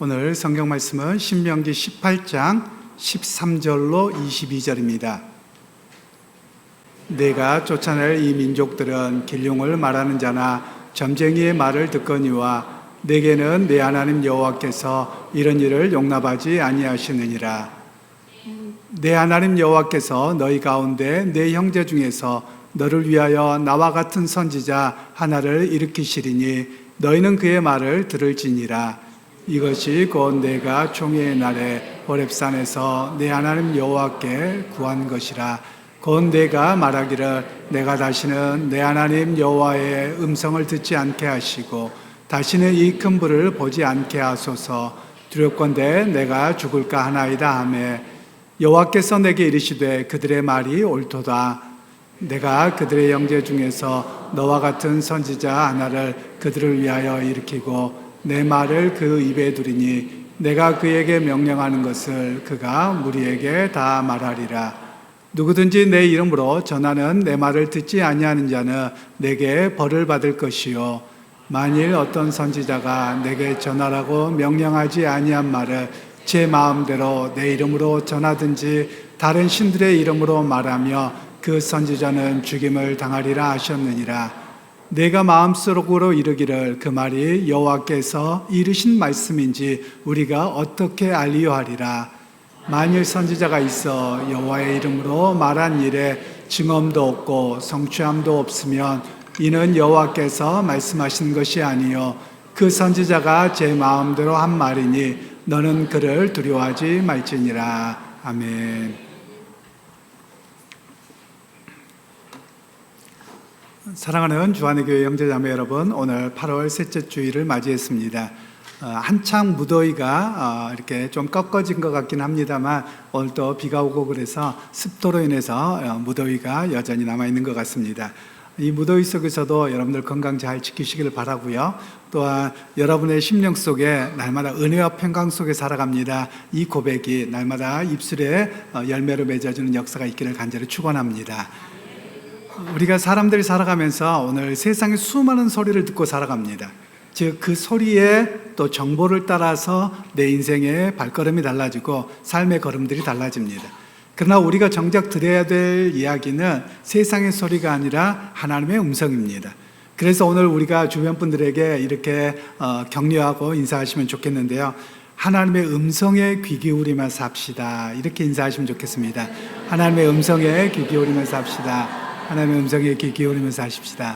오늘 성경 말씀은 신명기 18장 13절로 22절입니다. 내가 쫓아낼 이 민족들은 길흉을 말하는 자나 점쟁이의 말을 듣거니와 내게는 내 하나님 여호와께서 이런 일을 용납하지 아니하시느니라. 내 하나님 여호와께서 너희 가운데 내 형제 중에서 너를 위하여 나와 같은 선지자 하나를 일으키시리니 너희는 그의 말을 들을지니라. 이것이 곧 내가 총회의 날에 호렙산에서 내 하나님 여호와께 구한 것이라. 곧 내가 말하기를 내가 다시는 내 하나님 여호와의 음성을 듣지 않게 하시고 다시는 이 큰 불을 보지 않게 하소서. 두렵건대 내가 죽을까 하나이다 하매 여호와께서 내게 이르시되 그들의 말이 옳도다. 내가 그들의 형제 중에서 너와 같은 선지자 하나를 그들을 위하여 일으키고 내 말을 그 입에 두리니 내가 그에게 명령하는 것을 그가 무리에게 다 말하리라. 누구든지 내 이름으로 전하는 내 말을 듣지 아니하는 자는 내게 벌을 받을 것이요 만일 어떤 선지자가 내게 전하라고 명령하지 아니한 말을 제 마음대로 내 이름으로 전하든지 다른 신들의 이름으로 말하며 그 선지자는 죽임을 당하리라 하셨느니라. 내가 마음속으로 이르기를 그 말이 여호와께서 이르신 말씀인지 우리가 어떻게 알리오하리라. 만일 선지자가 있어 여호와의 이름으로 말한 일에 증언도 없고 성취함도 없으면 이는 여호와께서 말씀하신 것이 아니요 그 선지자가 제 마음대로 한 말이니 너는 그를 두려워하지 말지니라. 아멘. 사랑하는 주안의 교회 형제자매 여러분, 오늘 8월 셋째 주일을 맞이했습니다. 한창 무더위가 이렇게 좀 꺾어진 것 같긴 합니다만 오늘 또 비가 오고 그래서 습도로 인해서 무더위가 여전히 남아있는 것 같습니다. 이 무더위 속에서도 여러분들 건강 잘 지키시길 바라고요. 또한 여러분의 심령 속에 날마다 은혜와 평강 속에 살아갑니다. 이 고백이 날마다 입술에 열매로 맺어주는 역사가 있기를 간절히 축원합니다. 우리가 사람들이 살아가면서 오늘 세상에 수많은 소리를 듣고 살아갑니다. 즉 그 소리에 또 정보를 따라서 내 인생의 발걸음이 달라지고 삶의 걸음들이 달라집니다. 그러나 우리가 정작 들어야 될 이야기는 세상의 소리가 아니라 하나님의 음성입니다. 그래서 오늘 우리가 주변 분들에게 이렇게 격려하고 인사하시면 좋겠는데요. 하나님의 음성에 귀 기울이며 삽시다. 이렇게 인사하시면 좋겠습니다. 하나님의 음성에 귀 기울이며 삽시다. 하나님의 음성에 귀 기울이면서 하십시다.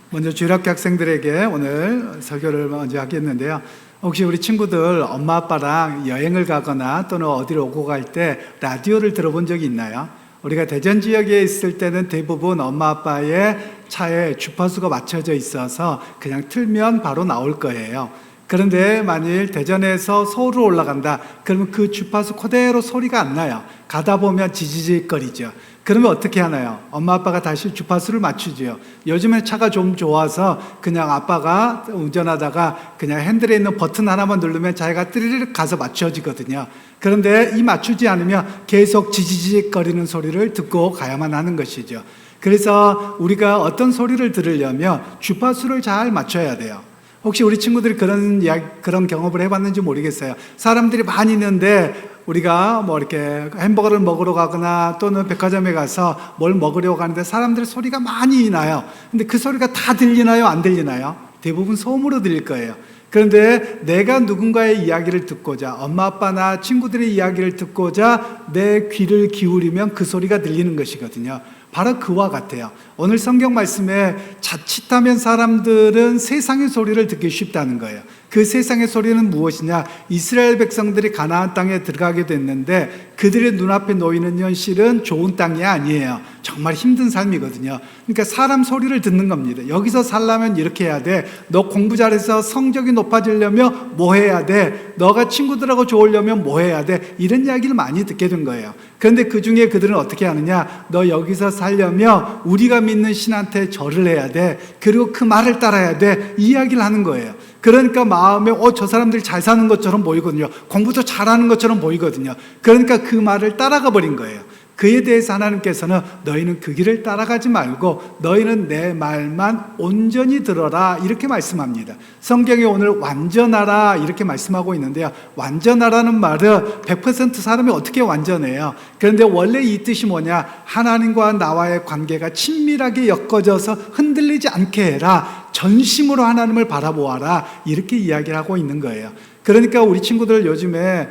먼저 주일학교 학생들에게 오늘 설교를 먼저 하겠는데요. 혹시 우리 친구들 엄마 아빠랑 여행을 가거나 또는 어디를 오고 갈 때 라디오를 들어본 적이 있나요? 우리가 대전 지역에 있을 때는 대부분 엄마 아빠의 차에 주파수가 맞춰져 있어서 그냥 틀면 바로 나올 거예요. 그런데 만일 대전에서 서울로 올라간다 그러면 그 주파수 그대로 소리가 안 나요. 가다 보면 지지직거리죠. 그러면 어떻게 하나요? 엄마 아빠가 다시 주파수를 맞추죠. 요즘에 차가 좀 좋아서 그냥 아빠가 운전하다가 그냥 핸들에 있는 버튼 하나만 누르면 자기가 띠리릭 가서 맞춰지거든요. 그런데 이 맞추지 않으면 계속 지지직거리는 소리를 듣고 가야만 하는 것이죠. 그래서 우리가 어떤 소리를 들으려면 주파수를 잘 맞춰야 돼요. 혹시 우리 친구들이 그런 경험을 해봤는지 모르겠어요. 사람들이 많이 있는데 우리가 뭐 이렇게 햄버거를 먹으러 가거나 또는 백화점에 가서 뭘 먹으려고 가는데 사람들의 소리가 많이 나요. 근데 그 소리가 다 들리나요? 안 들리나요? 대부분 소음으로 들릴 거예요. 그런데 내가 누군가의 이야기를 듣고자 엄마 아빠나 친구들의 이야기를 듣고자 내 귀를 기울이면 그 소리가 들리는 것이거든요. 바로 그와 같아요. 오늘 성경 말씀에 자칫하면 사람들은 세상의 소리를 듣기 쉽다는 거예요. 그 세상의 소리는 무엇이냐? 이스라엘 백성들이 가나안 땅에 들어가게 됐는데 그들의 눈앞에 놓이는 현실은 좋은 땅이 아니에요. 정말 힘든 삶이거든요. 그러니까 사람 소리를 듣는 겁니다. 여기서 살려면 이렇게 해야 돼. 너 공부 잘해서 성적이 높아지려면 뭐 해야 돼? 너가 친구들하고 좋으려면 뭐 해야 돼? 이런 이야기를 많이 듣게 된 거예요. 그런데 그 중에 그들은 어떻게 하느냐? 너 여기서 살려면 우리가 믿는 신한테 절을 해야 돼. 그리고 그 말을 따라야 돼. 이 이야기를 하는 거예요. 그러니까 마음에 저 사람들이 잘 사는 것처럼 보이거든요. 공부도 잘하는 것처럼 보이거든요. 그러니까 그 말을 따라가 버린 거예요. 그에 대해서 하나님께서는 너희는 그 길을 따라가지 말고 너희는 내 말만 온전히 들어라 이렇게 말씀합니다. 성경에 오늘 완전하라 이렇게 말씀하고 있는데요. 완전하라는 말은 100% 사람이 어떻게 완전해요? 그런데 원래 이 뜻이 뭐냐? 하나님과 나와의 관계가 친밀하게 엮어져서 흔들리지 않게 해라. 전심으로 하나님을 바라보아라. 이렇게 이야기를 하고 있는 거예요. 그러니까 우리 친구들 요즘에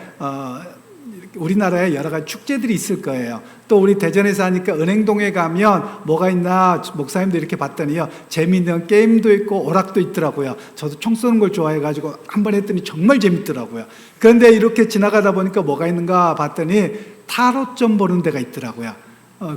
우리나라에 여러 가지 축제들이 있을 거예요. 또 우리 대전에 사니까 은행동에 가면 뭐가 있나 목사님도 이렇게 봤더니요, 재미있는 게임도 있고 오락도 있더라고요. 저도 총 쏘는 걸 좋아해가지고 한번 했더니 정말 재밌더라고요. 그런데 이렇게 지나가다 보니까 뭐가 있는가 봤더니 타로점 보는 데가 있더라고요.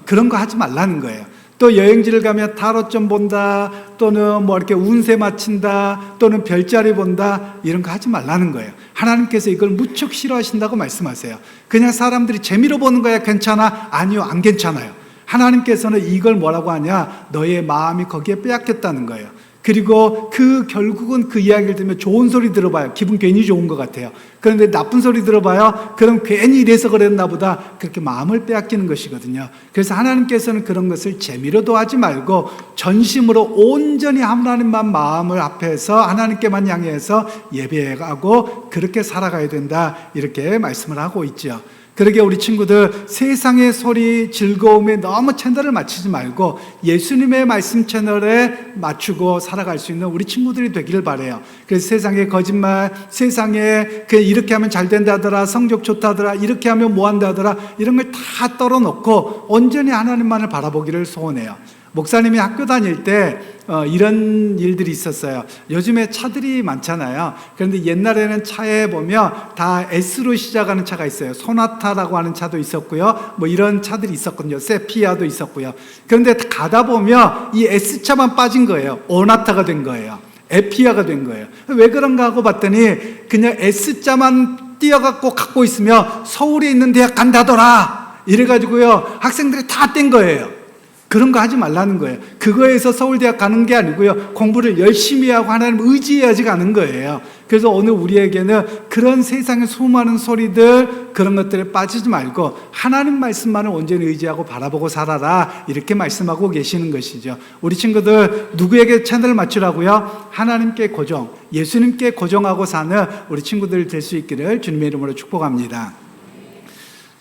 그런 거 하지 말라는 거예요. 또 여행지를 가면 타로점 본다, 또는 뭐 이렇게 운세 맞춘다, 또는 별자리 본다, 이런 거 하지 말라는 거예요. 하나님께서 이걸 무척 싫어하신다고 말씀하세요. 그냥 사람들이 재미로 보는 거야 괜찮아? 아니요, 안 괜찮아요. 하나님께서는 이걸 뭐라고 하냐? 너의 마음이 거기에 빼앗겼다는 거예요. 그리고 결국은 그 이야기를 들으면 좋은 소리 들어봐요. 기분 괜히 좋은 것 같아요. 그런데 나쁜 소리 들어봐요. 그럼 괜히 이래서 그랬나 보다. 그렇게 마음을 빼앗기는 것이거든요. 그래서 하나님께서는 그런 것을 재미로도 하지 말고 전심으로 온전히 하나님만 마음을 앞에서 하나님께만 향해서 예배하고 그렇게 살아가야 된다. 이렇게 말씀을 하고 있죠. 그러게 우리 친구들 세상의 소리 즐거움에 너무 채널을 맞추지 말고 예수님의 말씀 채널에 맞추고 살아갈 수 있는 우리 친구들이 되기를 바라요. 그래서 세상의 거짓말, 세상에 이렇게 하면 잘 된다더라, 성적 좋다더라, 이렇게 하면 뭐 한다더라, 이런 걸 다 떨어놓고 온전히 하나님만을 바라보기를 소원해요. 목사님이 학교 다닐 때 이런 일들이 있었어요. 요즘에 차들이 많잖아요. 그런데 옛날에는 차에 보면 다 S로 시작하는 차가 있어요. 소나타라고 하는 차도 있었고요. 뭐 이런 차들이 있었거든요. 세피아도 있었고요. 그런데 가다 보면 이 S차만 빠진 거예요. 오나타가 된 거예요. 에피아가 된 거예요. 왜 그런가 하고 봤더니 그냥 S자만 띄어갖고 갖고 있으면 서울에 있는 대학 간다더라. 이래가지고요. 학생들이 다 뗀 거예요. 그런 거 하지 말라는 거예요. 그거에서 서울대학 가는 게 아니고요. 공부를 열심히 하고 하나님 의지해야지 가는 거예요. 그래서 오늘 우리에게는 그런 세상의 수많은 소리들, 그런 것들에 빠지지 말고 하나님 말씀만을 온전히 의지하고 바라보고 살아라. 이렇게 말씀하고 계시는 것이죠. 우리 친구들 누구에게 채널을 맞추라고요? 하나님께 고정, 예수님께 고정하고 사는 우리 친구들 될 수 있기를 주님의 이름으로 축복합니다.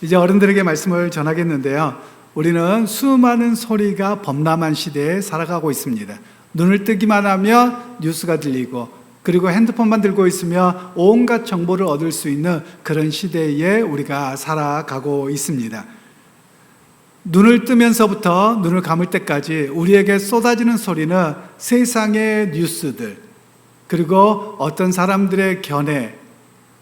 이제 어른들에게 말씀을 전하겠는데요. 우리는 수많은 소리가 범람한 시대에 살아가고 있습니다. 눈을 뜨기만 하면 뉴스가 들리고, 그리고 핸드폰만 들고 있으면 온갖 정보를 얻을 수 있는 그런 시대에 우리가 살아가고 있습니다. 눈을 뜨면서부터 눈을 감을 때까지 우리에게 쏟아지는 소리는 세상의 뉴스들, 그리고 어떤 사람들의 견해,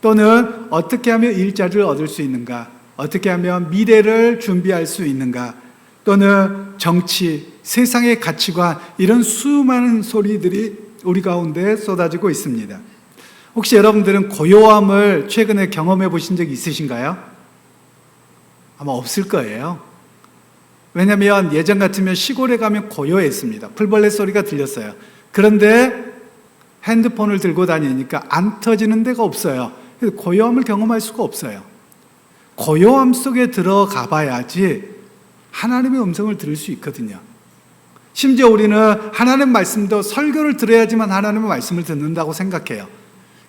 또는 어떻게 하면 일자리를 얻을 수 있는가, 어떻게 하면 미래를 준비할 수 있는가, 또는 정치, 세상의 가치관, 이런 수많은 소리들이 우리 가운데 쏟아지고 있습니다. 혹시 여러분들은 고요함을 최근에 경험해 보신 적 있으신가요? 아마 없을 거예요. 왜냐하면 예전 같으면 시골에 가면 고요했습니다. 풀벌레 소리가 들렸어요. 그런데 핸드폰을 들고 다니니까 안 터지는 데가 없어요. 그래서 고요함을 경험할 수가 없어요. 고요함 속에 들어가 봐야지 하나님의 음성을 들을 수 있거든요. 심지어 우리는 하나님 말씀도 설교를 들어야지만 하나님의 말씀을 듣는다고 생각해요.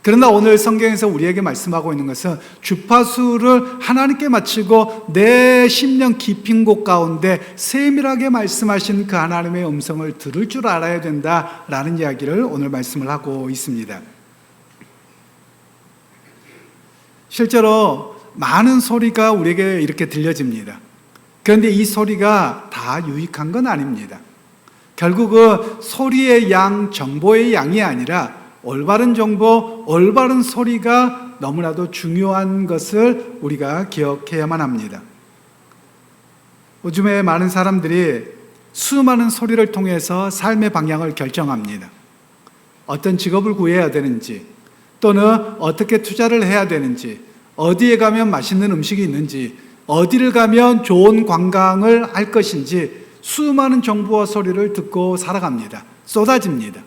그러나 오늘 성경에서 우리에게 말씀하고 있는 것은 주파수를 하나님께 맞추고 내 심령 깊은 곳 가운데 세밀하게 말씀하신 그 하나님의 음성을 들을 줄 알아야 된다라는 이야기를 오늘 말씀을 하고 있습니다. 실제로 많은 소리가 우리에게 이렇게 들려집니다. 그런데 이 소리가 다 유익한 건 아닙니다. 결국은 소리의 양, 정보의 양이 아니라 올바른 정보, 올바른 소리가 너무나도 중요한 것을 우리가 기억해야만 합니다. 요즘에 많은 사람들이 수많은 소리를 통해서 삶의 방향을 결정합니다. 어떤 직업을 구해야 되는지, 또는 어떻게 투자를 해야 되는지, 어디에 가면 맛있는 음식이 있는지, 어디를 가면 좋은 관광을 할 것인지 수많은 정보와 소리를 듣고 살아갑니다. 쏟아집니다.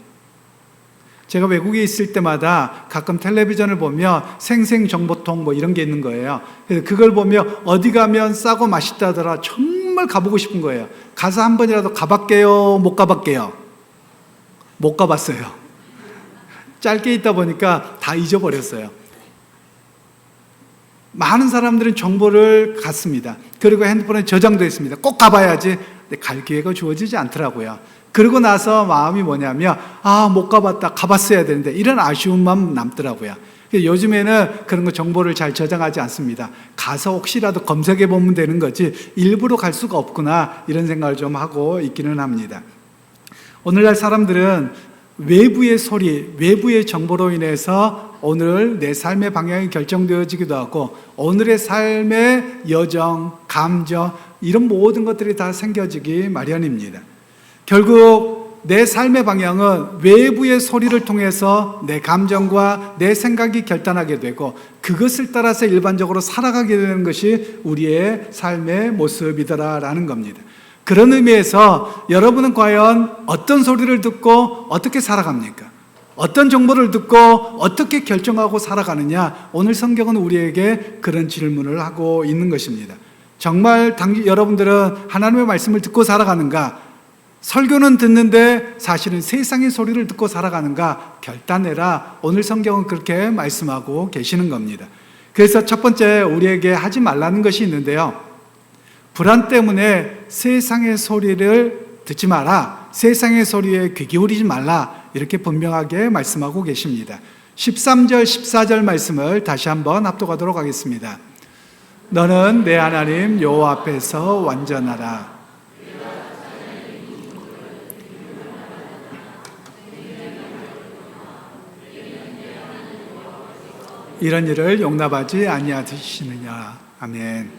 제가 외국에 있을 때마다 가끔 텔레비전을 보면 생생정보통 뭐 이런 게 있는 거예요. 그래서 그걸 보면 어디 가면 싸고 맛있다더라. 정말 가보고 싶은 거예요. 가서 한 번이라도 가봤게요? 못 가봤게요? 못 가봤어요. 짧게 있다 보니까 다 잊어버렸어요. 많은 사람들은 정보를 갖습니다. 그리고 핸드폰에 저장도 있습니다. 꼭 가봐야지. 근데 갈 기회가 주어지지 않더라고요. 그러고 나서 마음이 뭐냐면 못 가봤다, 가봤어야 되는데 이런 아쉬움만 남더라고요. 요즘에는 그런 거 정보를 잘 저장하지 않습니다. 가서 혹시라도 검색해 보면 되는 거지 일부러 갈 수가 없구나 이런 생각을 좀 하고 있기는 합니다. 오늘날 사람들은 외부의 소리, 외부의 정보로 인해서 오늘 내 삶의 방향이 결정되어지기도 하고 오늘의 삶의 여정, 감정 이런 모든 것들이 다 생겨지기 마련입니다. 결국 내 삶의 방향은 외부의 소리를 통해서 내 감정과 내 생각이 결단하게 되고 그것을 따라서 일반적으로 살아가게 되는 것이 우리의 삶의 모습이더라라는 겁니다. 그런 의미에서 여러분은 과연 어떤 소리를 듣고 어떻게 살아갑니까? 어떤 정보를 듣고 어떻게 결정하고 살아가느냐? 오늘 성경은 우리에게 그런 질문을 하고 있는 것입니다. 정말 여러분들은 하나님의 말씀을 듣고 살아가는가? 설교는 듣는데 사실은 세상의 소리를 듣고 살아가는가? 결단해라. 오늘 성경은 그렇게 말씀하고 계시는 겁니다. 그래서 첫 번째 우리에게 하지 말라는 것이 있는데요. 불안 때문에 세상의 소리를 듣지 마라. 세상의 소리에 귀 기울이지 말라. 이렇게 분명하게 말씀하고 계십니다. 13절, 14절 말씀을 다시 한번 합독하도록 하겠습니다. 너는 내 하나님 여호와 앞에서 완전하라. 이런 일을 용납하지 아니하시느냐. 아멘.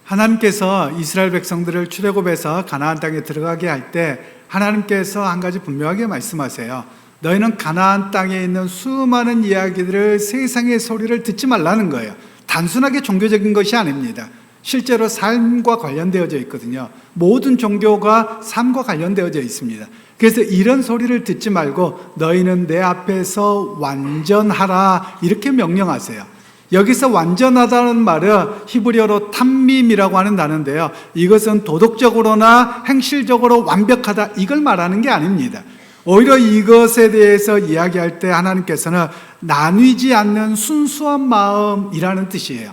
하나님께서 이스라엘 백성들을 출애굽해서 가나안 땅에 들어가게 할 때 하나님께서 한 가지 분명하게 말씀하세요. 너희는 가나안 땅에 있는 수많은 이야기들을 세상의 소리를 듣지 말라는 거예요. 단순하게 종교적인 것이 아닙니다. 실제로 삶과 관련되어져 있거든요. 모든 종교가 삶과 관련되어져 있습니다. 그래서 이런 소리를 듣지 말고 너희는 내 앞에서 완전하라 이렇게 명령하세요. 여기서 완전하다는 말은 히브리어로 탐밈이라고 하는 단어인데요. 이것은 도덕적으로나 행실적으로 완벽하다 이걸 말하는 게 아닙니다. 오히려 이것에 대해서 이야기할 때 하나님께서는 나뉘지 않는 순수한 마음이라는 뜻이에요.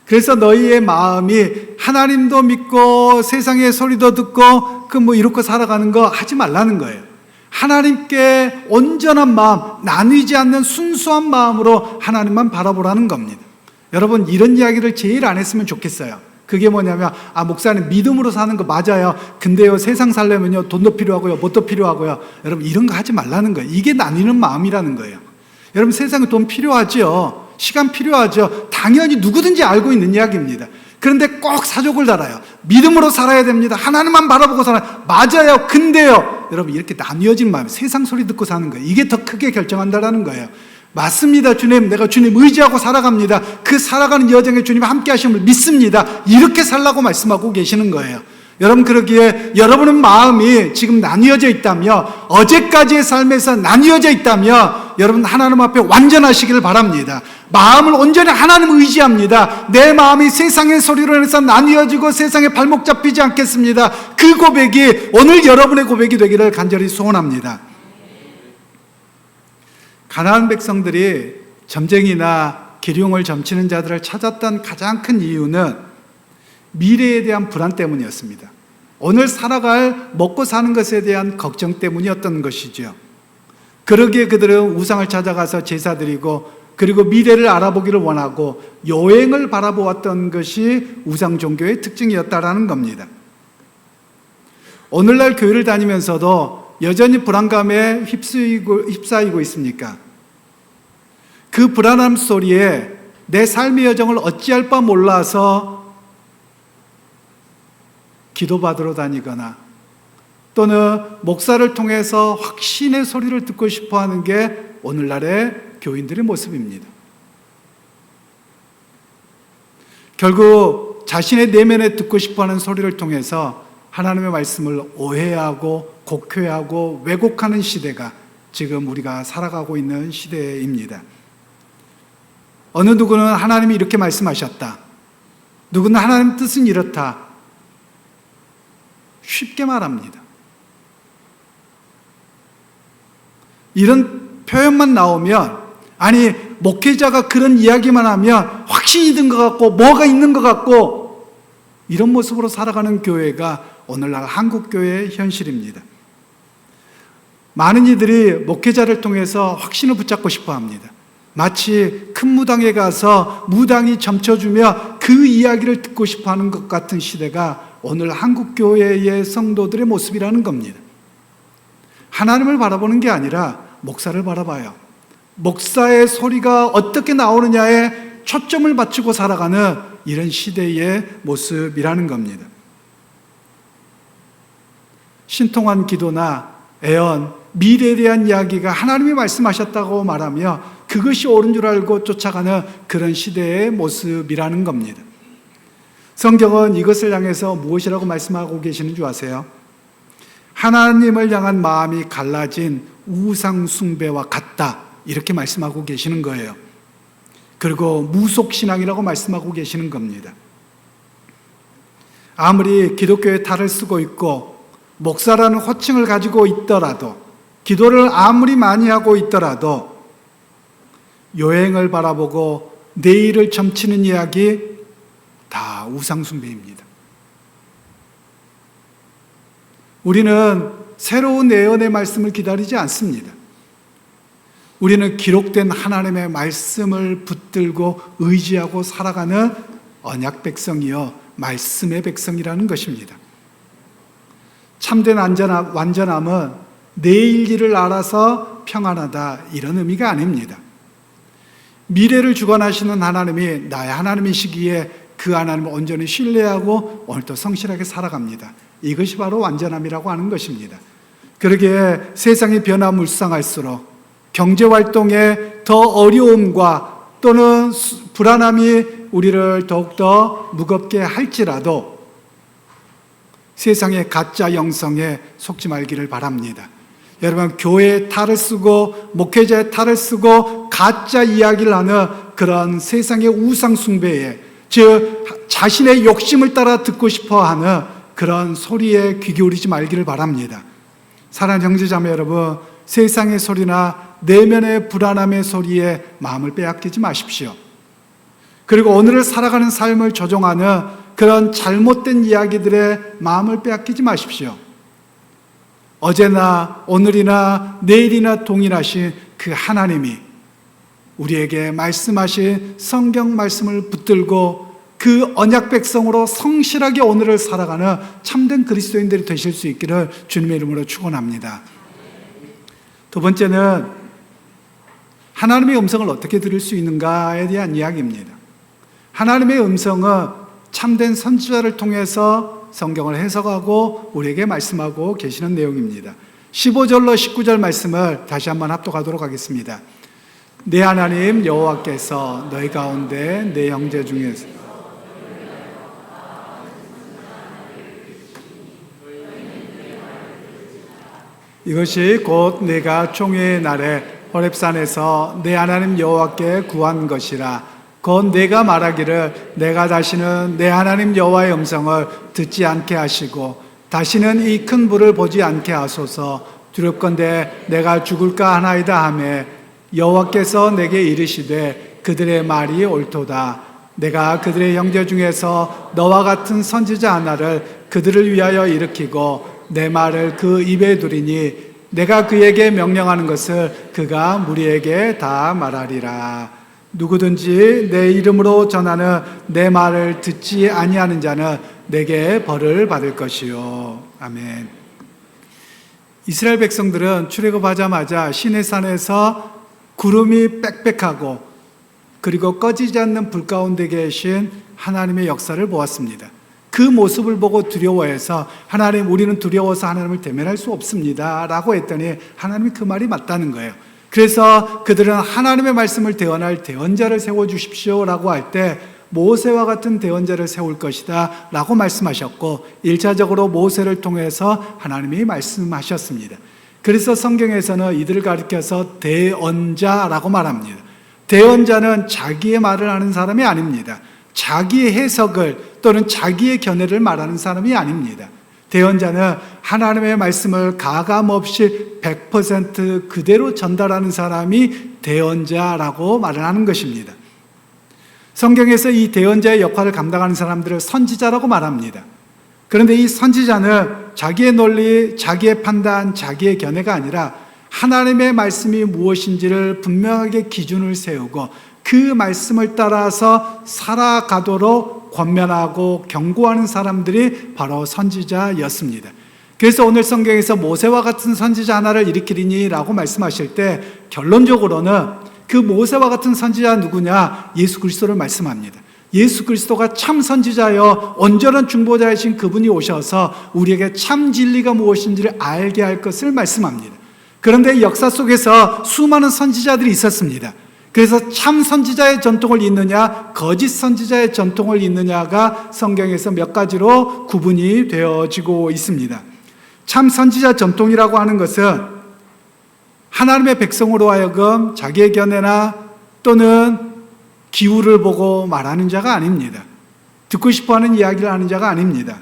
그래서 너희의 마음이 하나님도 믿고 세상의 소리도 듣고 이렇게 살아가는 거 하지 말라는 거예요. 하나님께 온전한 마음, 나뉘지 않는 순수한 마음으로 하나님만 바라보라는 겁니다. 여러분 이런 이야기를 제일 안 했으면 좋겠어요. 그게 뭐냐면 목사님 믿음으로 사는 거 맞아요. 근데요 세상 살려면요 돈도 필요하고요 뭣도 필요하고요. 여러분 이런 거 하지 말라는 거예요. 이게 나뉘는 마음이라는 거예요. 여러분 세상에 돈 필요하죠. 시간 필요하죠. 당연히 누구든지 알고 있는 이야기입니다. 그런데 꼭 사족을 달아요. 믿음으로 살아야 됩니다. 하나님만 바라보고 살아요. 맞아요. 근데요. 여러분 이렇게 나뉘어진 마음, 세상 소리 듣고 사는 거예요. 이게 더 크게 결정한다는 거예요. 맞습니다. 주님, 내가 주님 의지하고 살아갑니다. 그 살아가는 여정에 주님 함께 하심을 믿습니다. 이렇게 살라고 말씀하고 계시는 거예요. 여러분 그러기에 여러분의 마음이 지금 나뉘어져 있다며 어제까지의 삶에서 나뉘어져 있다며 여러분 하나님 앞에 완전하시기를 바랍니다. 마음을 온전히 하나님 의지합니다. 내 마음이 세상의 소리로 인해서 나뉘어지고 세상에 발목 잡히지 않겠습니다. 그 고백이 오늘 여러분의 고백이 되기를 간절히 소원합니다. 가나안 백성들이 점쟁이나 기륭을 점치는 자들을 찾았던 가장 큰 이유는 미래에 대한 불안 때문이었습니다. 오늘 살아갈 먹고 사는 것에 대한 걱정 때문이었던 것이죠. 그러기에 그들은 우상을 찾아가서 제사 드리고 그리고 미래를 알아보기를 원하고 여행을 바라보았던 것이 우상 종교의 특징이었다라는 겁니다. 오늘날 교회를 다니면서도 여전히 불안감에 휩싸이고 있습니까? 그 불안함 소리에 내 삶의 여정을 어찌할 바 몰라서 기도받으러 다니거나 또는 목사를 통해서 확신의 소리를 듣고 싶어하는 게 오늘날의 교인들의 모습입니다. 결국 자신의 내면에 듣고 싶어하는 소리를 통해서 하나님의 말씀을 오해하고 곡해하고 왜곡하는 시대가 지금 우리가 살아가고 있는 시대입니다. 어느 누구는 하나님이 이렇게 말씀하셨다. 누구는 하나님 뜻은 이렇다. 쉽게 말합니다. 이런 표현만 나오면, 아니 목회자가 그런 이야기만 하면 확신이 든 것 같고 뭐가 있는 것 같고, 이런 모습으로 살아가는 교회가 오늘날 한국교회의 현실입니다. 많은 이들이 목회자를 통해서 확신을 붙잡고 싶어 합니다. 마치 큰 무당에 가서 무당이 점쳐주며 그 이야기를 듣고 싶어 하는 것 같은 시대가 오늘 한국교회의 성도들의 모습이라는 겁니다. 하나님을 바라보는 게 아니라 목사를 바라봐요. 목사의 소리가 어떻게 나오느냐에 초점을 맞추고 살아가는 이런 시대의 모습이라는 겁니다. 신통한 기도나 애언, 미래에 대한 이야기가 하나님이 말씀하셨다고 말하며 그것이 옳은 줄 알고 쫓아가는 그런 시대의 모습이라는 겁니다. 성경은 이것을 향해서 무엇이라고 말씀하고 계시는 줄 아세요? 하나님을 향한 마음이 갈라진 우상 숭배와 같다, 이렇게 말씀하고 계시는 거예요. 그리고 무속신앙이라고 말씀하고 계시는 겁니다. 아무리 기독교의 탈을 쓰고 있고 목사라는 호칭을 가지고 있더라도, 기도를 아무리 많이 하고 있더라도 요행을 바라보고 내일을 점치는 이야기 다 우상숭배입니다. 우리는 새로운 예언의 말씀을 기다리지 않습니다. 우리는 기록된 하나님의 말씀을 붙들고 의지하고 살아가는 언약 백성이요 말씀의 백성이라는 것입니다. 참된 완전함은 내일 일을 알아서 평안하다, 이런 의미가 아닙니다. 미래를 주관하시는 하나님이 나의 하나님이시기에 그 하나님을 온전히 신뢰하고 오늘도 성실하게 살아갑니다. 이것이 바로 완전함이라고 하는 것입니다. 그러기에 세상이 변화무쌍할수록 경제활동에 더 어려움과 또는 불안함이 우리를 더욱더 무겁게 할지라도 세상의 가짜 영성에 속지 말기를 바랍니다. 여러분, 교회의 탈을 쓰고 목회자의 탈을 쓰고 가짜 이야기를 하는 그런 세상의 우상 숭배에, 즉 자신의 욕심을 따라 듣고 싶어하는 그런 소리에 귀 기울이지 말기를 바랍니다. 사랑하는 형제자매 여러분, 세상의 소리나 내면의 불안함의 소리에 마음을 빼앗기지 마십시오. 그리고 오늘을 살아가는 삶을 조종하는 그런 잘못된 이야기들에 마음을 빼앗기지 마십시오. 어제나 오늘이나 내일이나 동일하신 그 하나님이 우리에게 말씀하신 성경 말씀을 붙들고 그 언약 백성으로 성실하게 오늘을 살아가는 참된 그리스도인들이 되실 수 있기를 주님의 이름으로 축원합니다. 두 번째는 하나님의 음성을 어떻게 들을 수 있는가에 대한 이야기입니다. 하나님의 음성은 참된 선지자를 통해서 성경을 해석하고 우리에게 말씀하고 계시는 내용입니다. 15절로 19절 말씀을 다시 한번 합독하도록 하겠습니다. 내 하나님 여호와께서 너희 가운데 내 형제 중에서 이것이 곧 내가 총회의 날에 호렙산에서 내 하나님 여호와께 구한 것이라. 곧 내가 말하기를 내가 다시는 내 하나님 여호와의 음성을 듣지 않게 하시고 다시는 이 큰 불을 보지 않게 하소서. 두렵건대 내가 죽을까 하나이다 하매 여호와께서 내게 이르시되 그들의 말이 옳도다. 내가 그들의 형제 중에서 너와 같은 선지자 하나를 그들을 위하여 일으키고 내 말을 그 입에 두리니 내가 그에게 명령하는 것을 그가 무리에게 다 말하리라. 누구든지 내 이름으로 전하는 내 말을 듣지 아니하는 자는 내게 벌을 받을 것이요. 아멘. 이스라엘 백성들은 출애굽하자마자 시내산에서 구름이 빽빽하고 그리고 꺼지지 않는 불 가운데 계신 하나님의 역사를 보았습니다. 그 모습을 보고 두려워해서 하나님, 우리는 두려워서 하나님을 대면할 수 없습니다 라고 했더니 하나님이 그 말이 맞다는 거예요. 그래서 그들은 하나님의 말씀을 대언할 대언자를 세워주십시오 라고 할 때 모세와 같은 대언자를 세울 것이다 라고 말씀하셨고 1차적으로 모세를 통해서 하나님이 말씀하셨습니다. 그래서 성경에서는 이들을 가리켜서 대언자라고 말합니다. 대언자는 자기의 말을 하는 사람이 아닙니다. 자기의 해석을 또는 자기의 견해를 말하는 사람이 아닙니다. 대언자는 하나님의 말씀을 가감없이 100% 그대로 전달하는 사람이 대언자라고 말을 하는 것입니다. 성경에서 이 대언자의 역할을 감당하는 사람들을 선지자라고 말합니다. 그런데 이 선지자는 자기의 논리, 자기의 판단, 자기의 견해가 아니라 하나님의 말씀이 무엇인지를 분명하게 기준을 세우고 그 말씀을 따라서 살아가도록 권면하고 경고하는 사람들이 바로 선지자였습니다. 그래서 오늘 성경에서 모세와 같은 선지자 하나를 일으키리니 라고 말씀하실 때 결론적으로는 그 모세와 같은 선지자 누구냐? 예수 그리스도를 말씀합니다. 예수 그리스도가 참 선지자여 온전한 중보자이신 그분이 오셔서 우리에게 참 진리가 무엇인지를 알게 할 것을 말씀합니다. 그런데 역사 속에서 수많은 선지자들이 있었습니다. 그래서 참 선지자의 전통을 잇느냐 거짓 선지자의 전통을 잇느냐가 성경에서 몇 가지로 구분이 되어지고 있습니다. 참 선지자 전통이라고 하는 것은 하나님의 백성으로 하여금 자기의 견해나 또는 기후를 보고 말하는 자가 아닙니다. 듣고 싶어하는 이야기를 하는 자가 아닙니다.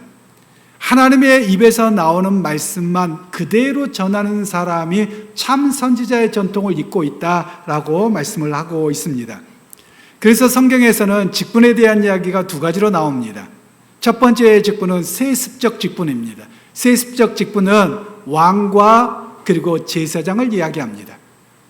하나님의 입에서 나오는 말씀만 그대로 전하는 사람이 참 선지자의 전통을 잇고 있다라고 말씀을 하고 있습니다. 그래서 성경에서는 직분에 대한 이야기가 두 가지로 나옵니다. 첫 번째 직분은 세습적 직분입니다. 세습적 직분은 왕과 그리고 제사장을 이야기합니다.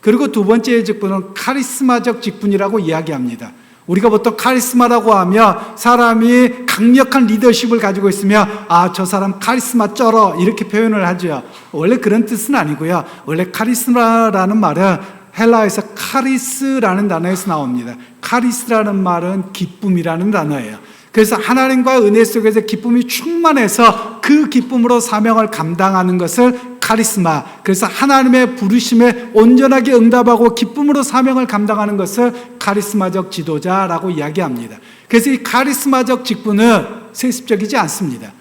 그리고 두 번째 직분은 카리스마적 직분이라고 이야기합니다. 우리가 보통 카리스마라고 하면 사람이 강력한 리더십을 가지고 있으면 저 사람 카리스마 쩔어 이렇게 표현을 하죠. 원래 그런 뜻은 아니고요. 원래 카리스마라는 말은 헬라에서 카리스라는 단어에서 나옵니다. 카리스라는 말은 기쁨이라는 단어예요. 그래서 하나님과 은혜 속에서 기쁨이 충만해서 그 기쁨으로 사명을 감당하는 것을 카리스마, 그래서 하나님의 부르심에 온전하게 응답하고 기쁨으로 사명을 감당하는 것을 카리스마적 지도자라고 이야기합니다. 그래서 이 카리스마적 직분은 세습적이지 않습니다.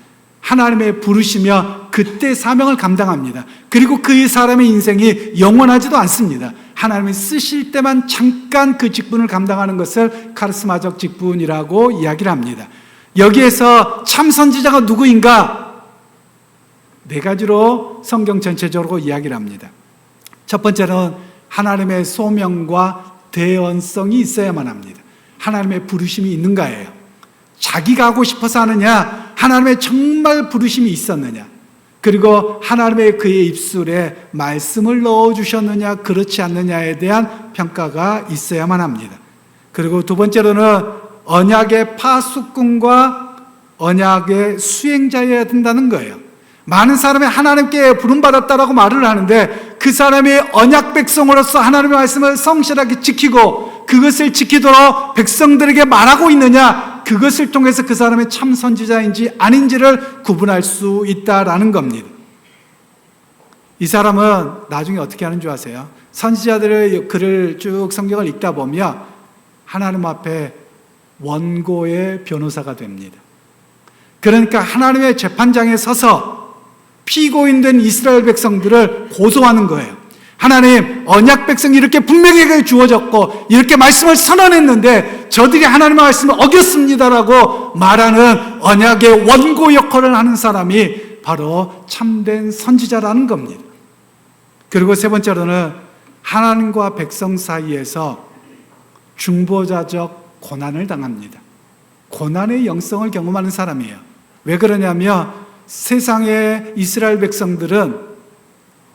하나님의 부르시며 그때 사명을 감당합니다. 그리고 그 사람의 인생이 영원하지도 않습니다. 하나님이 쓰실 때만 잠깐 그 직분을 감당하는 것을 카리스마적 직분이라고 이야기를 합니다. 여기에서 참 선지자가 누구인가? 네 가지로 성경 전체적으로 이야기를 합니다. 첫 번째는 하나님의 소명과 대언성이 있어야만 합니다. 하나님의 부르심이 있는가예요. 자기가 하고 싶어서 하느냐, 하나님의 정말 부르심이 있었느냐, 그리고 하나님의 그의 입술에 말씀을 넣어주셨느냐 그렇지 않느냐에 대한 평가가 있어야만 합니다. 그리고 두 번째로는 언약의 파수꾼과 언약의 수행자여야 된다는 거예요. 많은 사람이 하나님께 부름받았다라고 말을 하는데 그 사람이 언약 백성으로서 하나님의 말씀을 성실하게 지키고 그것을 지키도록 백성들에게 말하고 있느냐, 그것을 통해서 그 사람이 참 선지자인지 아닌지를 구분할 수 있다라는 겁니다. 이 사람은 나중에 어떻게 하는 줄 아세요? 선지자들의 글을 쭉 성경을 읽다 보면 하나님 앞에 원고의 변호사가 됩니다. 그러니까 하나님의 재판장에 서서 피고인된 이스라엘 백성들을 고소하는 거예요. 하나님, 언약 백성이 이렇게 분명하게 주어졌고 이렇게 말씀을 선언했는데 저들이 하나님의 말씀을 어겼습니다라고 말하는 언약의 원고 역할을 하는 사람이 바로 참된 선지자라는 겁니다. 그리고 세 번째로는 하나님과 백성 사이에서 중보자적 고난을 당합니다. 고난의 영성을 경험하는 사람이에요. 왜 그러냐면 세상의 이스라엘 백성들은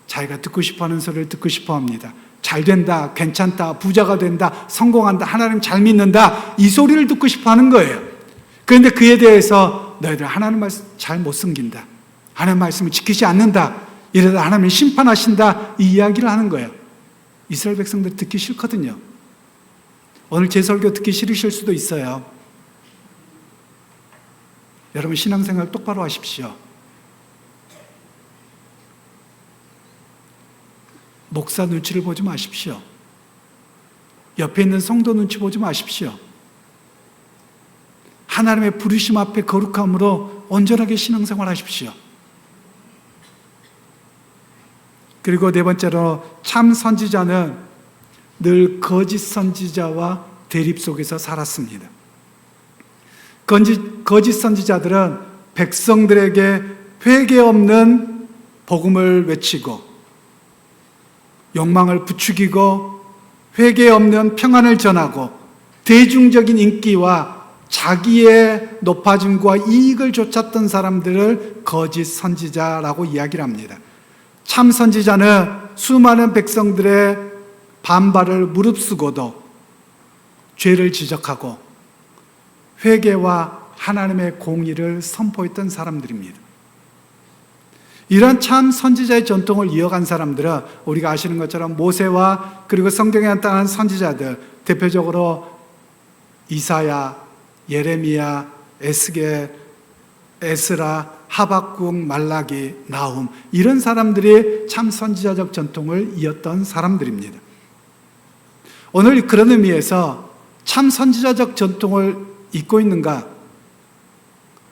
자기가 듣고 싶어하는 소리를 듣고 싶어합니다. 잘 된다, 괜찮다, 부자가 된다, 성공한다, 하나님 잘 믿는다, 이 소리를 듣고 싶어하는 거예요. 그런데 그에 대해서 너희들 하나님 말씀 잘 못 숨긴다, 하나님 말씀을 지키지 않는다, 이러다 하나님이 심판하신다, 이 이야기를 하는 거예요. 이스라엘 백성들 듣기 싫거든요. 오늘 제 설교 듣기 싫으실 수도 있어요. 여러분 신앙생활 똑바로 하십시오. 목사 눈치를 보지 마십시오. 옆에 있는 성도 눈치 보지 마십시오. 하나님의 부르심 앞에 거룩함으로 온전하게 신앙생활 하십시오. 그리고 네 번째로 참 선지자는 늘 거짓 선지자와 대립 속에서 살았습니다. 거짓 선지자들은 백성들에게 회개 없는 복음을 외치고 욕망을 부추기고 회개 없는 평안을 전하고 대중적인 인기와 자기의 높아짐과 이익을 쫓았던 사람들을 거짓 선지자라고 이야기를 합니다. 참 선지자는 수많은 백성들의 반발을 무릅쓰고도 죄를 지적하고 회개와 하나님의 공의를 선포했던 사람들입니다. 이런 참 선지자의 전통을 이어간 사람들은 우리가 아시는 것처럼 모세와 그리고 성경에 나타난 선지자들, 대표적으로 이사야, 예레미야, 에스겔, 에스라, 하박국, 말라기, 나훔, 이런 사람들이 참 선지자적 전통을 이었던 사람들입니다. 오늘 그런 의미에서 참 선지자적 전통을 잇고 있는가?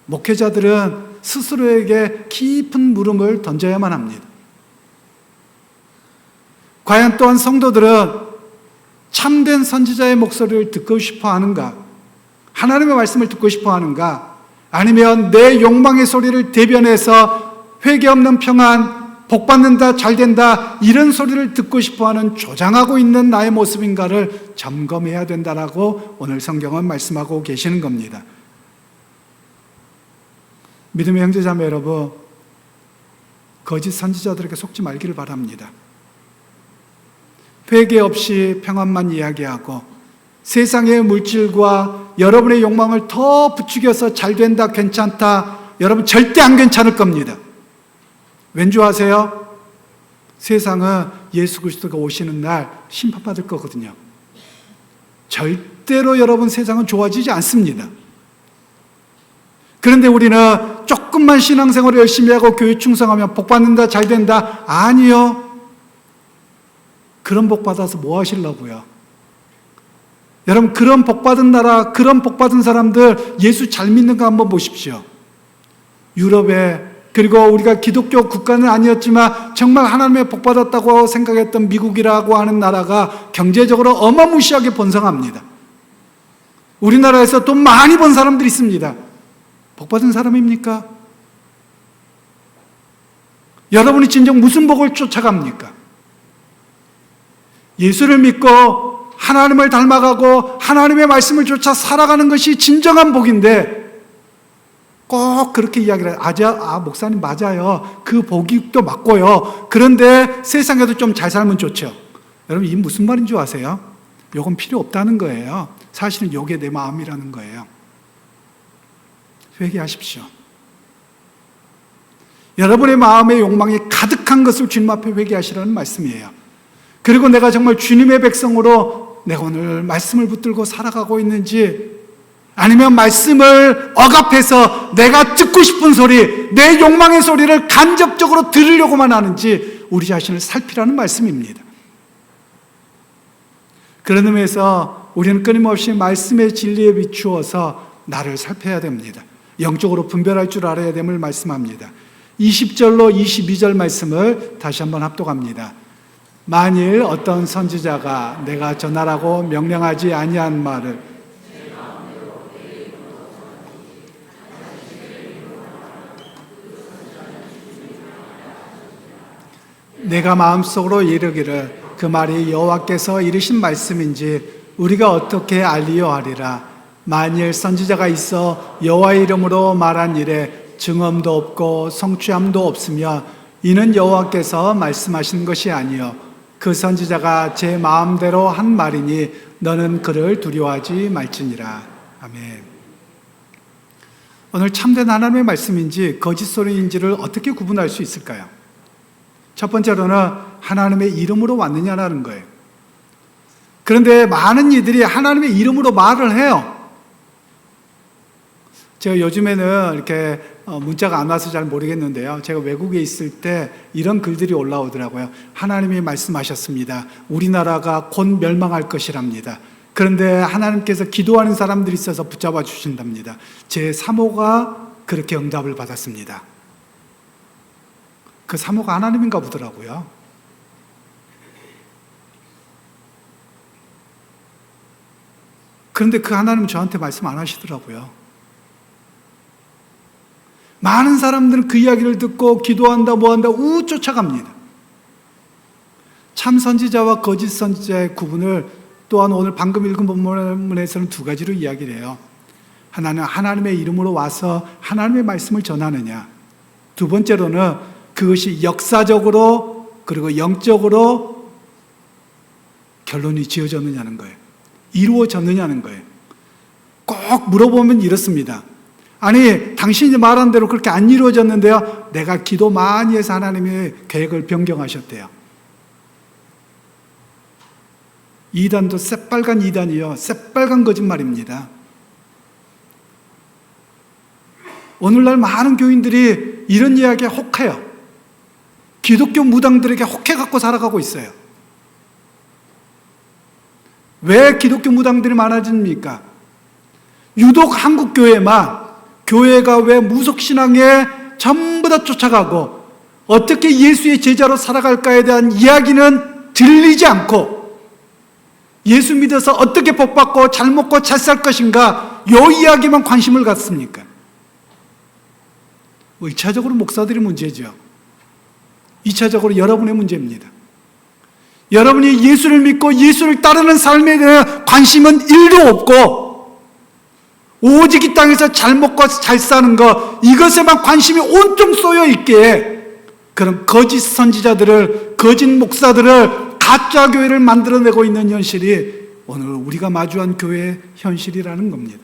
목회자들은 스스로에게 깊은 물음을 던져야만 합니다. 과연 또한 성도들은 참된 선지자의 목소리를 듣고 싶어 하는가? 하나님의 말씀을 듣고 싶어 하는가? 아니면 내 욕망의 소리를 대변해서 회개 없는 평안, 복받는다, 잘된다, 이런 소리를 듣고 싶어 하는 조장하고 있는 나의 모습인가를 점검해야 된다라고 오늘 성경은 말씀하고 계시는 겁니다. 믿음의 형제자매 여러분, 거짓 선지자들에게 속지 말기를 바랍니다. 회개 없이 평안만 이야기하고 세상의 물질과 여러분의 욕망을 더 부추겨서 잘된다, 괜찮다, 여러분 절대 안 괜찮을 겁니다. 왠지 아세요? 세상은 예수 그리스도가 오시는 날 심판받을 거거든요. 절대로 여러분 세상은 좋아지지 않습니다. 그런데 우리는 조금만 신앙생활을 열심히 하고 교회 충성하면 복받는다, 잘된다. 아니요. 그런 복 받아서 뭐 하시려고요? 여러분, 그런 복 받은 나라, 그런 복 받은 사람들 예수 잘 믿는가 한번 보십시오. 유럽에, 그리고 우리가 기독교 국가는 아니었지만 정말 하나님의 복 받았다고 생각했던 미국이라고 하는 나라가 경제적으로 어마무시하게 번성합니다. 우리나라에서 돈 많이 번 사람들이 있습니다. 복 받은 사람입니까? 여러분이 진정 무슨 복을 쫓아갑니까? 예수를 믿고 하나님을 닮아가고 하나님의 말씀을 쫓아 살아가는 것이 진정한 복인데 꼭 그렇게 이야기를 해요. 목사님 맞아요. 그 복도 맞고요. 그런데 세상에도 좀 잘 살면 좋죠. 여러분, 이 무슨 말인 줄 아세요? 요건 필요 없다는 거예요. 사실은 요게 내 마음이라는 거예요. 회개하십시오. 여러분의 마음의 욕망이 가득한 것을 주님 앞에 회개하시라는 말씀이에요. 그리고 내가 정말 주님의 백성으로 내가 오늘 말씀을 붙들고 살아가고 있는지, 아니면 말씀을 억압해서 내가 듣고 싶은 소리, 내 욕망의 소리를 간접적으로 들으려고만 하는지 우리 자신을 살피라는 말씀입니다. 그런 의미에서 우리는 끊임없이 말씀의 진리에 비추어서 나를 살펴야 됩니다. 영적으로 분별할 줄 알아야 됨을 말씀합니다. 20절로 22절 말씀을 다시 한번 합독합니다. 만일 어떤 선지자가 내가 전하라고 명령하지 아니한 말을 내가 마음속으로 이르기를 그 말이 여호와께서 이르신 말씀인지 우리가 어떻게 알리요 하리라. 만일 선지자가 있어 여호와의 이름으로 말한 일에 증언도 없고 성취함도 없으며 이는 여호와께서 말씀하신 것이 아니요 그 선지자가 제 마음대로 한 말이니 너는 그를 두려워하지 말지니라. 아멘. 오늘 참된 하나님의 말씀인지 거짓 소리인지를 어떻게 구분할 수 있을까요? 첫 번째로는 하나님의 이름으로 왔느냐라는 거예요. 그런데 많은 이들이 하나님의 이름으로 말을 해요. 제가 요즘에는 이렇게 문자가 안 와서 잘 모르겠는데요. 제가 외국에 있을 때 이런 글들이 올라오더라고요. 하나님이 말씀하셨습니다. 우리나라가 곧 멸망할 것이랍니다. 그런데 하나님께서 기도하는 사람들이 있어서 붙잡아 주신답니다. 제 사모가 그렇게 응답을 받았습니다. 그 사모가 하나님인가 보더라고요. 그런데 그 하나님은 저한테 말씀 안 하시더라고요. 많은 사람들은 그 이야기를 듣고 기도한다 뭐한다 우 쫓아갑니다. 참 선지자와 거짓 선지자의 구분을 또한 오늘 방금 읽은 본문에서는 두 가지로 이야기를 해요. 하나는 하나님의 이름으로 와서 하나님의 말씀을 전하느냐, 두 번째로는 그것이 역사적으로 그리고 영적으로 결론이 지어졌느냐는 거예요. 이루어졌느냐는 거예요. 꼭 물어보면 이렇습니다. 아니, 당신이 말한 대로 그렇게 안 이루어졌는데요, 내가 기도 많이 해서 하나님의 계획을 변경하셨대요. 이단도 새빨간 이단이요, 새빨간 거짓말입니다. 오늘날 많은 교인들이 이런 이야기에 혹해요. 기독교 무당들에게 혹해갖고 살아가고 있어요. 왜 기독교 무당들이 많아집니까? 유독 한국 교회만, 교회가 왜 무속신앙에 전부 다 쫓아가고 어떻게 예수의 제자로 살아갈까에 대한 이야기는 들리지 않고, 예수 믿어서 어떻게 복받고 잘 먹고 잘 살 것인가, 요 이야기만 관심을 갖습니까? 1차적으로 목사들이 문제죠. 2차적으로 여러분의 문제입니다. 여러분이 예수를 믿고 예수를 따르는 삶에 대한 관심은 1도 없고, 오직 이 땅에서 잘 먹고 잘 사는 것, 이것에만 관심이 온통 쏘여 있기에 그런 거짓 선지자들을, 거짓 목사들을, 가짜 교회를 만들어내고 있는 현실이 오늘 우리가 마주한 교회의 현실이라는 겁니다.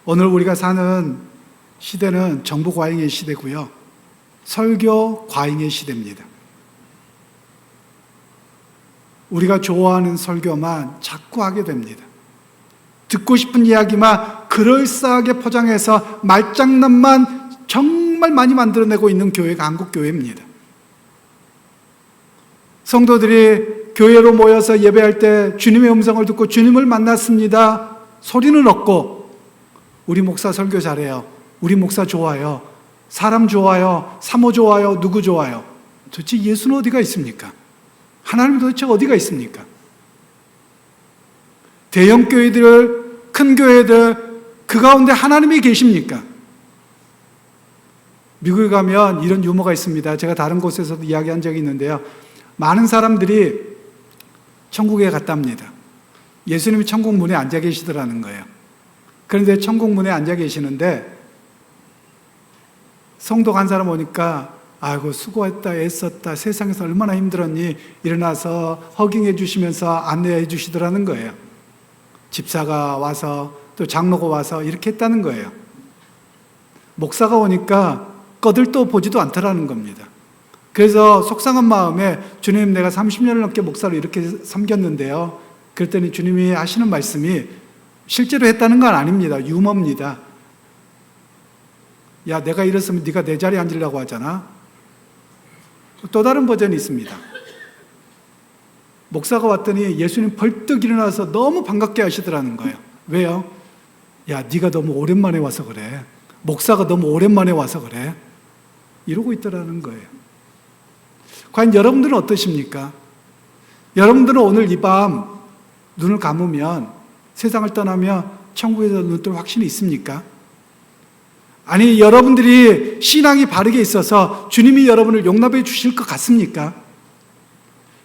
오늘 우리가 사는 시대는 정보 과잉의 시대고요, 설교 과잉의 시대입니다. 우리가 좋아하는 설교만 자꾸 하게 됩니다. 듣고 싶은 이야기만 그럴싸하게 포장해서 말장난만 정말 많이 만들어내고 있는 교회가 한국 교회입니다. 성도들이 교회로 모여서 예배할 때 주님의 음성을 듣고 주님을 만났습니다 소리는 없고, 우리 목사 설교 잘해요, 우리 목사 좋아요, 사람 좋아요, 사모 좋아요, 누구 좋아요. 도대체 예수는 어디가 있습니까? 하나님 도대체 어디가 있습니까? 대형 교회들, 큰 교회들, 그 가운데 하나님이 계십니까? 미국에 가면 이런 유머가 있습니다. 제가 다른 곳에서도 이야기한 적이 있는데요, 많은 사람들이 천국에 갔답니다. 예수님이 천국 문에 앉아 계시더라는 거예요. 그런데 천국 문에 앉아 계시는데 성도가 한 사람 오니까, 아이고 수고했다, 애썼다, 세상에서 얼마나 힘들었니, 일어나서 허깅해 주시면서 안내해 주시더라는 거예요. 집사가 와서 또 장로가 와서 이렇게 했다는 거예요. 목사가 오니까 꺼들떠 보지도 않더라는 겁니다. 그래서 속상한 마음에, 주님 내가 30년을 넘게 목사로 이렇게 섬겼는데요, 그랬더니 주님이 하시는 말씀이 실제로 했다는 건 아닙니다. 유머입니다. 야, 내가 이랬으면 네가 내 자리에 앉으려고 하잖아. 또 다른 버전이 있습니다. 목사가 왔더니 예수님 벌떡 일어나서 너무 반갑게 하시더라는 거예요. 왜요? 야, 네가 너무 오랜만에 와서 그래. 목사가 너무 오랜만에 와서 그래. 이러고 있더라는 거예요. 과연 여러분들은 어떠십니까? 여러분들은 오늘 이 밤 눈을 감으면, 세상을 떠나면 천국에서 눈 뜰 확신이 있습니까? 아니, 여러분들이 신앙이 바르게 있어서 주님이 여러분을 용납해 주실 것 같습니까?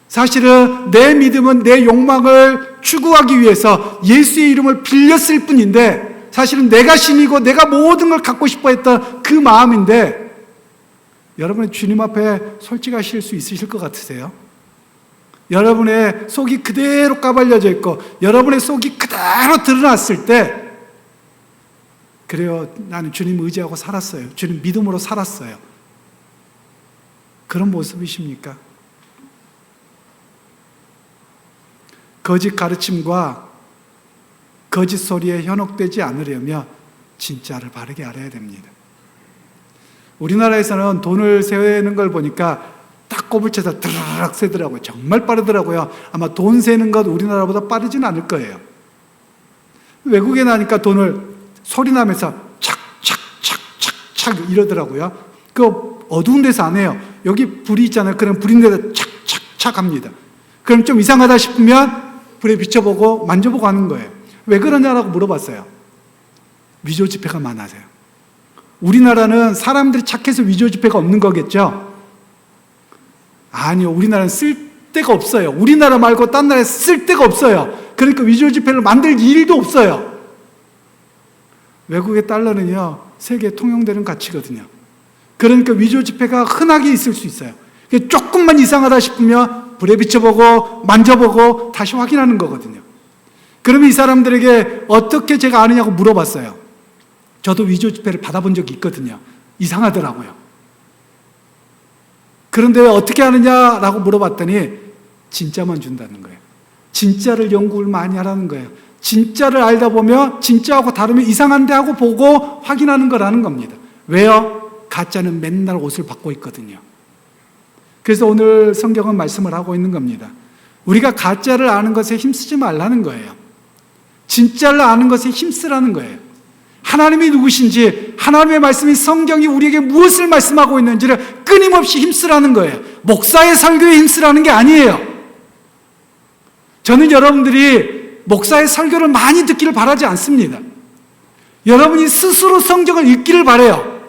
사실은 내 믿음은 내 욕망을 추구하기 위해서 예수의 이름을 빌렸을 뿐인데, 사실은 내가 신이고 내가 모든 걸 갖고 싶어 했던 그 마음인데, 여러분의 주님 앞에 솔직하실 수 있으실 것 같으세요? 여러분의 속이 그대로 까발려져 있고 여러분의 속이 그대로 드러났을 때, 그래요, 나는 주님 의지하고 살았어요, 주님 믿음으로 살았어요, 그런 모습이십니까? 거짓 가르침과 거짓 소리에 현혹되지 않으려면 진짜를 바르게 알아야 됩니다. 우리나라에서는 돈을 세는 걸 보니까 딱 꼽을 쳐서 드르륵 세더라고요. 정말 빠르더라고요. 아마 돈 세는 것 우리나라보다 빠르진 않을 거예요. 외국에 나니까 돈을 소리 나면서 착착착착착 이러더라고요. 그 어두운 데서 안 해요. 여기 불이 있잖아요. 그럼 불인 데서 착착착 합니다. 그럼 좀 이상하다 싶으면 불에 비춰보고 만져보고 하는 거예요. 왜 그러냐라고 물어봤어요. 위조 지폐가 많아서요. 우리나라는 사람들이 착해서 위조 지폐가 없는 거겠죠? 아니요. 우리나라는 쓸 데가 없어요. 우리나라 말고 딴 나라에 쓸 데가 없어요. 그러니까 위조 지폐를 만들 일도 없어요. 외국의 달러는요, 세계에 통용되는 가치거든요. 그러니까 위조 지폐가 흔하게 있을 수 있어요. 조금만 이상하다 싶으면 불에 비춰보고 만져보고 다시 확인하는 거거든요. 그러면 이 사람들에게 어떻게 제가 아느냐고 물어봤어요. 저도 위조 지폐를 받아본 적이 있거든요. 이상하더라고요. 그런데 어떻게 하느냐라고 물어봤더니 진짜만 준다는 거예요. 진짜를 연구를 많이 하라는 거예요. 진짜를 알다 보면 진짜하고 다르면 이상한데 하고 보고 확인하는 거라는 겁니다. 왜요? 가짜는 맨날 옷을 바꿔 입거든요. 그래서 오늘 성경은 말씀을 하고 있는 겁니다. 우리가 가짜를 아는 것에 힘쓰지 말라는 거예요. 진짜를 아는 것에 힘쓰라는 거예요. 하나님이 누구신지, 하나님의 말씀인 성경이 우리에게 무엇을 말씀하고 있는지를 끊임없이 힘쓰라는 거예요. 목사의 설교에 힘쓰라는 게 아니에요. 저는 여러분들이 목사의 설교를 많이 듣기를 바라지 않습니다. 여러분이 스스로 성경을 읽기를 바라요.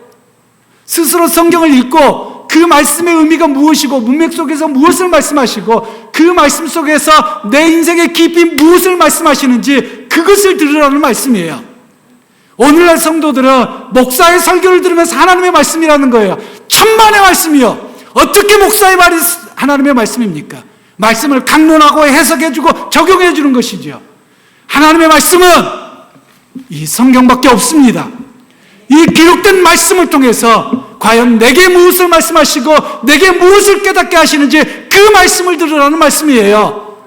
스스로 성경을 읽고 그 말씀의 의미가 무엇이고 문맥 속에서 무엇을 말씀하시고 그 말씀 속에서 내 인생의 깊이 무엇을 말씀하시는지 그것을 들으라는 말씀이에요. 오늘날 성도들은 목사의 설교를 들으면서 하나님의 말씀이라는 거예요. 천만의 말씀이요. 어떻게 목사의 말이 하나님의 말씀입니까? 말씀을 강론하고 해석해주고 적용해주는 것이죠. 하나님의 말씀은 이 성경밖에 없습니다. 이 기록된 말씀을 통해서 과연 내게 무엇을 말씀하시고 내게 무엇을 깨닫게 하시는지 그 말씀을 들으라는 말씀이에요.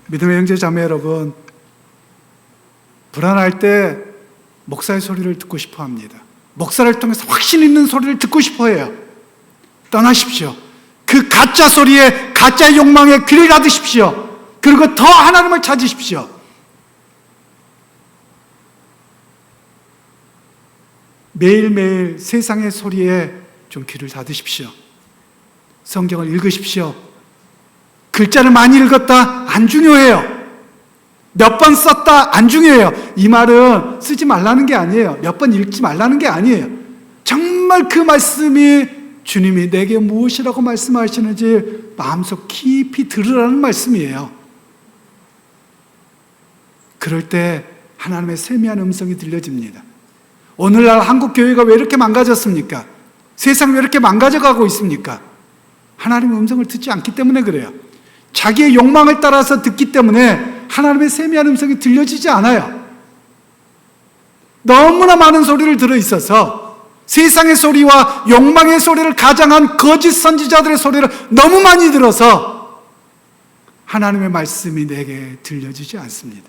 믿음의 형제 자매 여러분, 불안할 때 목사의 소리를 듣고 싶어 합니다. 목사를 통해서 확신 있는 소리를 듣고 싶어 해요. 떠나십시오. 그 가짜 소리에, 가짜 욕망에 귀를 닫으십시오. 그리고 더 하나님을 찾으십시오. 매일매일 세상의 소리에 좀 귀를 닫으십시오. 성경을 읽으십시오. 글자를 많이 읽었다? 안 중요해요. 몇 번 썼다? 안 중요해요. 이 말은 쓰지 말라는 게 아니에요. 몇 번 읽지 말라는 게 아니에요. 정말 그 말씀이 주님이 내게 무엇이라고 말씀하시는지 마음속 깊이 들으라는 말씀이에요. 그럴 때 하나님의 세미한 음성이 들려집니다. 오늘날 한국 교회가 왜 이렇게 망가졌습니까? 세상이 왜 이렇게 망가져가고 있습니까? 하나님의 음성을 듣지 않기 때문에 그래요. 자기의 욕망을 따라서 듣기 때문에 하나님의 세미한 음성이 들려지지 않아요. 너무나 많은 소리를 들어있어서 세상의 소리와 욕망의 소리를 가장한 거짓 선지자들의 소리를 너무 많이 들어서 하나님의 말씀이 내게 들려지지 않습니다.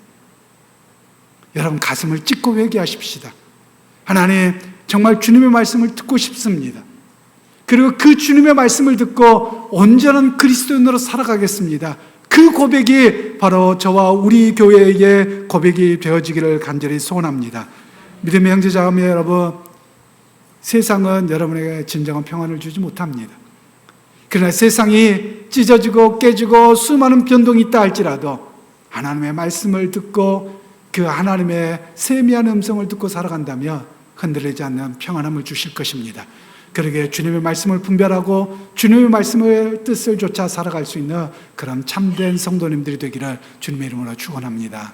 여러분 가슴을 찢고 회개하십시다. 하나님, 정말 주님의 말씀을 듣고 싶습니다. 그리고 그 주님의 말씀을 듣고 온전한 그리스도인으로 살아가겠습니다. 그 고백이 바로 저와 우리 교회의 고백이 되어지기를 간절히 소원합니다. 믿음의 형제자매 여러분, 세상은 여러분에게 진정한 평안을 주지 못합니다. 그러나 세상이 찢어지고 깨지고 수많은 변동이 있다 할지라도 하나님의 말씀을 듣고 그 하나님의 세미한 음성을 듣고 살아간다면 흔들리지 않는 평안함을 주실 것입니다. 그러게 주님의 말씀을 분별하고 주님의 말씀의 뜻을 좇아 살아갈 수 있는 그런 참된 성도님들이 되기를 주님의 이름으로 축원합니다.